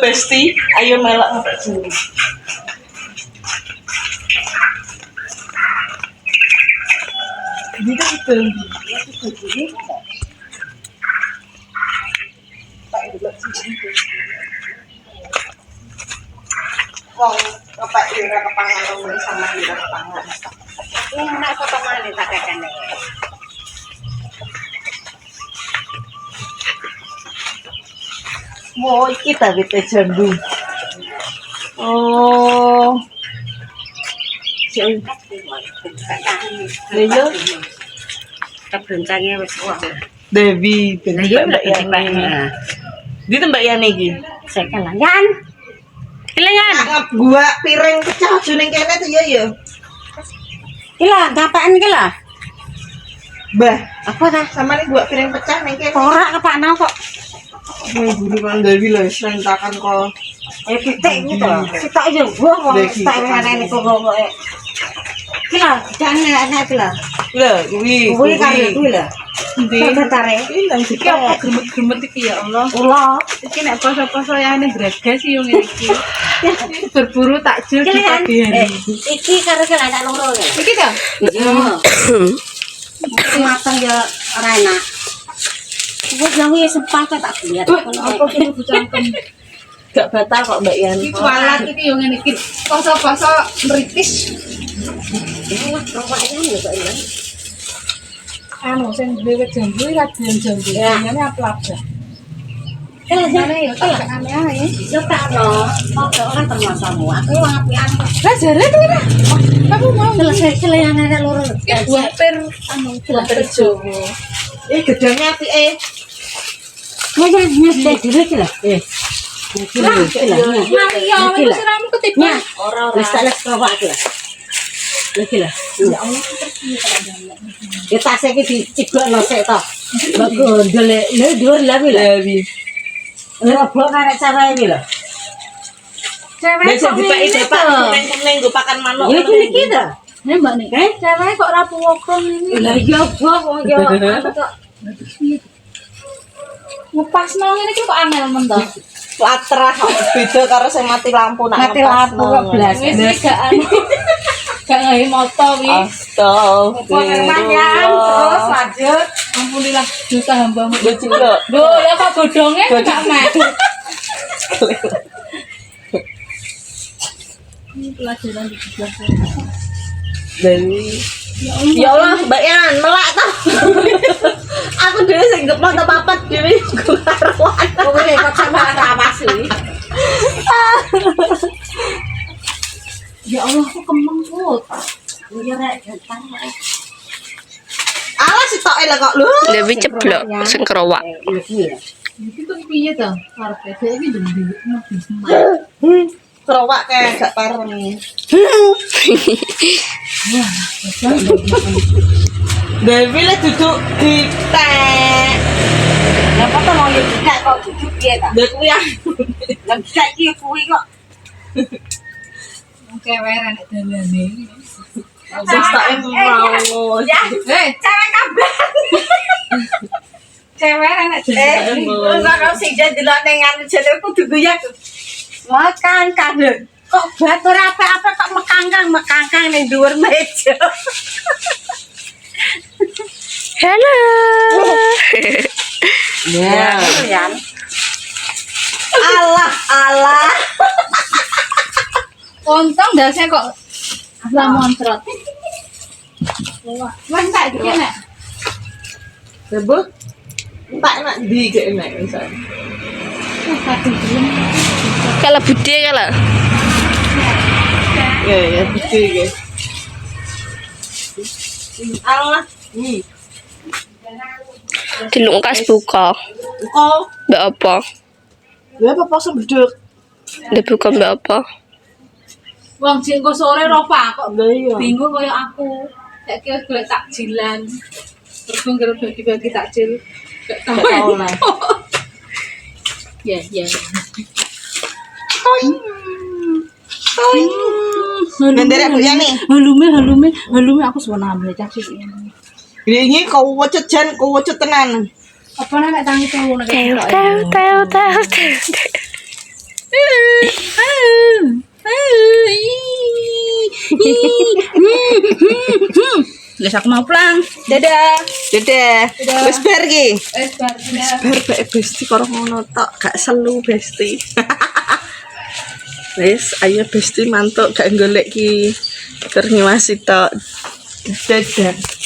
Besti, ayo melak ngepek sendiri. Gitu gitu. Wong ngepek ira kepangan wong sama ira kepangan. Ini nak foto mana tak kene. Mau kita teh jambu. Oh. Lha Kebencangnya wis wah. Dewi, Lah yo Mbak Yani. Di Mbak Yani iki. Saya kelangan. Kelangan. Ngap gua piring pecah aja ning kene tuh ya. Gila, ngapaan gila? Mbah, Apa dah? sama nih gua piring pecah ning kene. Ora kepana kok. Guru kan Dewi lah serentakan kok. Pitik iki to. Sitok yo gua kok tak ngene kok kok. Gila, jangan enak gila. Lah, kuwi. Kuwi karo kuwi lho. Ndi? Tare. Iki apa gemet-gemet iki ya Allah. Ula. Iki nek poso-poso yane greges yo ngene iki. Berburu takjil di pagi hari. Iki karo kelana loro ya. Iki ta? Iya. Mateng ya ora enak. Wis yang wis sempat tak lihat. Apa kudu dicangkem. Gak batal kok Mbak Yani. Iki kualat iki yo ngene iki. Poso-poso meritis. Wah, rombaknya ya kok ini. Anu sing dhewe jambu ra doyan jambu. Ya. Ngene apa-apa. Mana ya? Tak aneh ae. Yo tak no. Kok ora termasamu. Aku wong apian. Lah jare to ora. Aku mau Selesai kelayan anak loro. iki buah per anu Lapar Jawa. Gedangnya apike. Mana nyes dhewe iki lho. Iki lho. Maria, wis siramu ketiban. Ora wis tak les rokok iki lho. Iki lho. Ya Allah, Ya tas iki dicibokno sik to. Mbok gondol lho dhuwur lha kuwi lho. Dewi. Lha opo karek cara iki lho. cewek Besok kok dipake ngene depak to? kuning-kuning nggo pakan manuk. Ini kuwi iki to. Ya Mbak nih, cewek kok rapu wokong ini. Lah iya kok wong yo anu kok. Ngepasno ngene iki kok angel men to. Latrah kok beda karo sing mati lampu nak Mati lampu kok blas. Wis iki gak anu. Gak ngahi moto wi. Astagfirullah. Terus lanjut. Ampunilah dosa hamba-mu. Gue juga. Lho, ya kok godhonge gak mek. Ini pelajaran di sebelah sana. Dewi. Ya Allah, Mbak Yan, melak tau. Aku dhewe sing gak mau papat dhewe gue karuan. Kowe kok sama rawas iki. Ya Allah, kok kemeng put. Ya rek ganteng rek. Alah sitoke lah kok lho. Dewi ceblok sing kerowak. Iki tuh piye to? Karepe dhek iki ndendek mlebu semak. Kerowak kayak gak parem. Dewi lah duduk di tek. Lah kok mau yo dikak kok duduk piye ta? Lah kuwi ah. Lah dikak iki kuwi kok. Cewek nek dalane. Wis tak mau. Ya, cewek kabeh. Cewek nek dalane. Terus kok sing delok ning anu jane kudu guyak. Makan kadek. Kok batur apa-apa kok mekangkang ning dhuwur meja. Halo. Ya. Ya. Allah. Untung dasnya kok lah montrot. Mas tak iki nek. Coba. Tak nak di gak enak misal. Kalau bude kalau Ya, gitu guys. Allah. dilungkas buka. Oh, Mbak apa? ya apa pas beduk. Dia buka mbak apa? Wong jek engko sore Rova kok Lah iya. bingung kaya aku. Nek kira golek takjilan. Terus ngger bagi-bagi takjil. Gak tau. Gak tau lah. Ya, ya. Ngendere Bu Yani. Halume aku sewenang cak sik ini. Ini kau wajut jan, kau wajut tenan. Apa nek tangi telu nek. Teo teo teo teo teo. Wis aku mau pulang. Dadah. Dadah. Dadah. Wis bar ki. Bar. Bar bae Besti karo ngono tok, gak selu Besti. Wis, ayo Besti mantuk gak golek ki. Keur ngiwasi tok. Dadah.